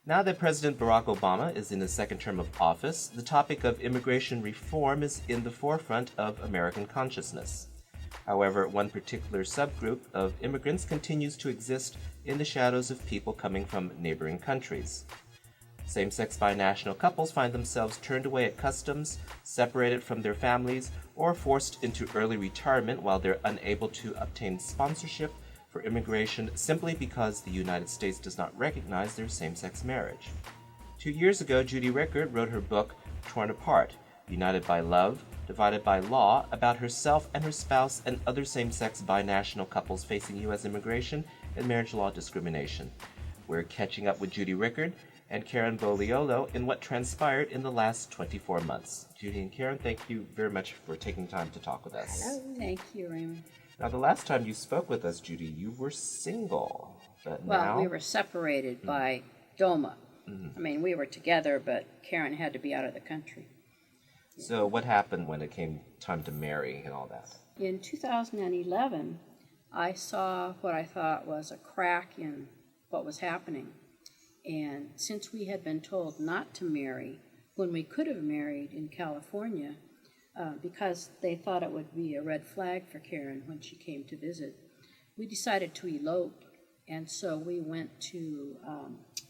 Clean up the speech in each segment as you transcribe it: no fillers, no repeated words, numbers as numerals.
Now that President Barack Obama is in his second term of office, the topic of immigration reform is in the forefront of American consciousness. However, one particular subgroup of immigrants continues to exist in the shadows of people coming from neighboring countries. Same-sex binational couples find themselves turned away at customs, separated from their families, or forced into early retirement while they're unable to obtain sponsorship for immigration simply because the United States does not recognize their same-sex marriage. 2 years ago, Judy Rickard wrote her book, Torn Apart, United by Love, Divided by Law, about herself and her spouse and other same-sex binational couples facing U.S. immigration and marriage law discrimination. We're catching up with Judy Rickard and Karin Bogliolo in what transpired in the last 24 months. Judy and Karin, thank you very much for taking time to talk with us. Hello. Thank you, Raymond. Now, the last time you spoke with us, Judy, you were single, but now... we were separated by DOMA. I mean, we were together, but Karin had to be out of the country. So what happened when it came time to marry and all that? In 2011, I saw what I thought was a crack in what was happening. And since we had been told not to marry when we could have married in California, because they thought it would be a red flag for Karin when she came to visit, we decided to elope. And so we went to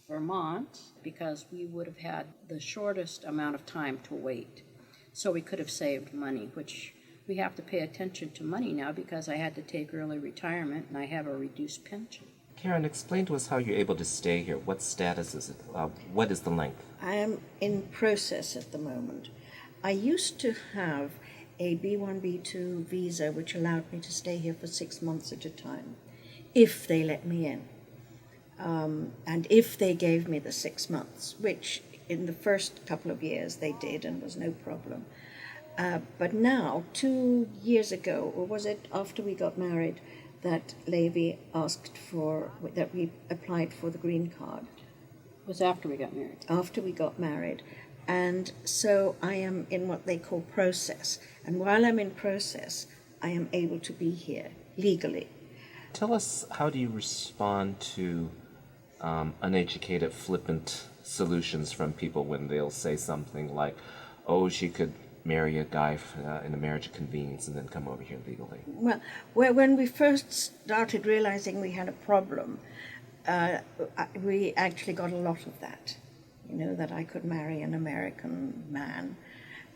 Vermont because we would have had the shortest amount of time to wait. So we could have saved money, which we have to pay attention to money now because I had to take early retirement and I have a reduced pension. Karin, explain to us how you're able to stay here. What status is it? What is the length? I am in process at the moment. I used to have a B1, B2 visa which allowed me to stay here for 6 months at a time, if they let me in. And if they gave me the 6 months, which in the first couple of years they did and was no problem. But now, 2 years ago, or was it after we got married, that Levy asked for, that we applied for the green card. It was after we got married. After we got married. And so I am in what they call process. And while I'm in process, I am able to be here legally. Tell us, how do you respond to uneducated, flippant solutions from people when they'll say something like, oh, she could marry a guy in a marriage of convenience and then come over here legally? Well, when we first started realizing we had a problem, we actually got a lot of that. You know, that I could marry an American man.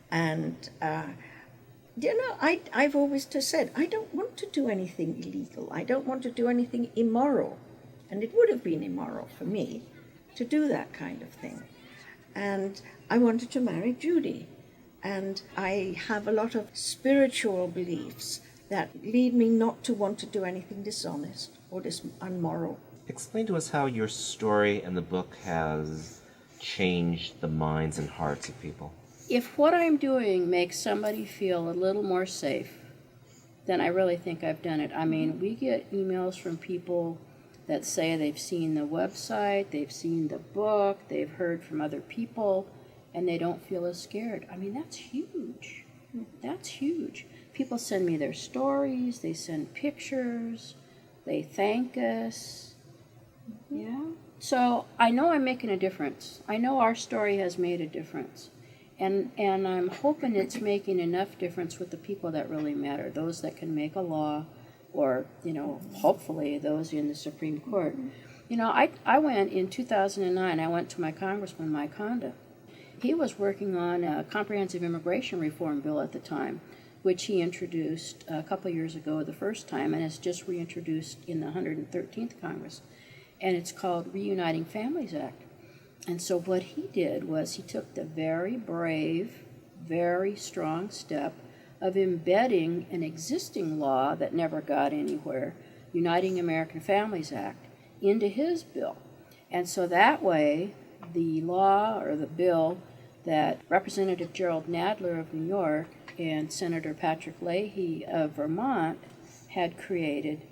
And, I've always just said, I don't want to do anything illegal. I don't want to do anything immoral. And it would have been immoral for me to do that kind of thing. And I wanted to marry Judy. And I have a lot of spiritual beliefs that lead me not to want to do anything dishonest or unmoral. Explain to us how your story and the book has changed the minds and hearts of people. If what I'm doing makes somebody feel a little more safe, then I really think I've done it. I mean, we get emails from people that say they've seen the website, they've seen the book, they've heard from other people, and they don't feel as scared. I mean, that's huge. That's huge. People send me their stories, they send pictures, they thank us. Yeah. So I know I'm making a difference. I know our story has made a difference. And I'm hoping it's making enough difference with the people that really matter, those that can make a law, or, hopefully those in the Supreme Court. I went in 2009, I went to my Congressman, Mike Honda. He was working on a comprehensive immigration reform bill at the time, which he introduced a couple years ago the first time, and it's just reintroduced in the 113th Congress. And it's called Reuniting Families Act. And so what he did was he took the very brave, very strong step of embedding an existing law that never got anywhere, Uniting American Families Act, into his bill. And so that way, the law or the bill that Representative Gerald Nadler of New York and Senator Patrick Leahy of Vermont had created,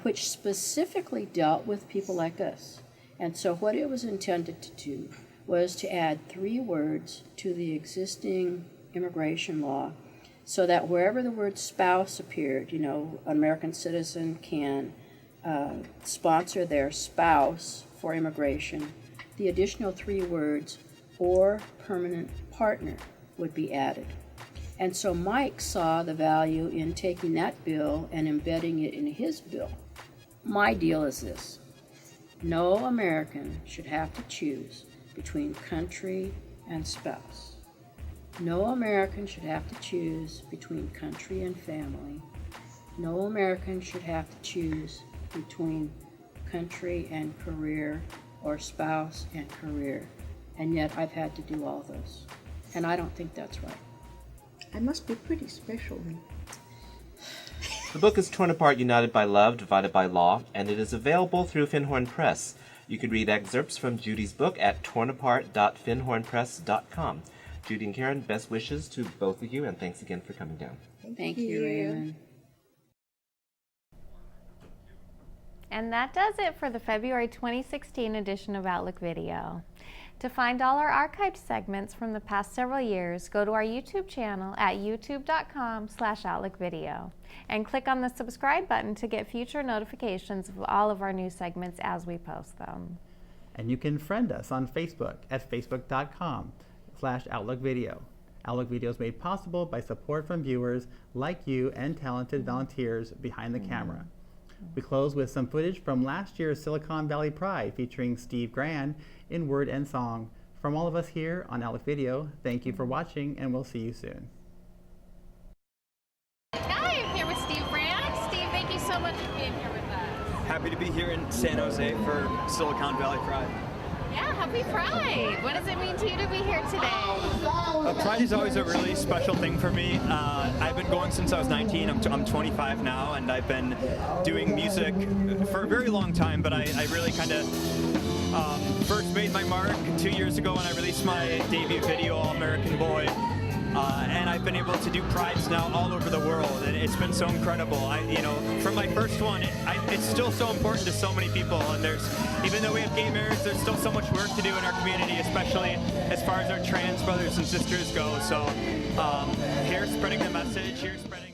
which specifically dealt with people like us. And so what it was intended to do was to add 3 words to the existing immigration law so that wherever the word spouse appeared, an American citizen can sponsor their spouse for immigration. the additional 3 words, or permanent partner, would be added. And so Mike saw the value in taking that bill and embedding it in his bill. My deal is this: no American should have to choose between country and spouse. No American should have to choose between country and family. No American should have to choose between country and career or spouse and career. And yet I've had to do all those. And I don't think that's right. I must be pretty special then. The book is Torn Apart, United by Love, Divided by Law, and it is available through Finhorn Press. You can read excerpts from Judy's book at tornapart.finhornpress.com. Judy and Karin, best wishes to both of you, and thanks again for coming down. Thank you, Raymond. And that does it for the February 2016 edition of Outlook Video. To find all our archived segments from the past several years, go to our YouTube channel at youtube.com/OutlookVideo and click on the subscribe button to get future notifications of all of our new segments as we post them. And you can friend us on Facebook at facebook.com/OutlookVideo. Outlook Video is made possible by support from viewers like you and talented volunteers behind the camera. We close with some footage from last year's Silicon Valley Pride featuring Steve Grand in word and song. From all of us here on Outlook Video, thank you for watching, and we'll see you soon. Hi, I'm here with Steve Grand. Steve, thank you so much for being here with us. Happy to be here in San Jose for Silicon Valley Pride. Yeah, happy Pride. What does it mean to you to be here today? Pride is always a really special thing for me. I've been going since I was 19. I'm 25 now, and I've been doing music for a very long time, but I really kind of first made my mark 2 years ago when I released my debut video, All American Boy. And I've been able to do prides now all over the world, and it's been so incredible. From my first one, it's still so important to so many people. And even though we have gay marriage, there's still so much work to do in our community, especially as far as our trans brothers and sisters go. So, here spreading the message, here spreading.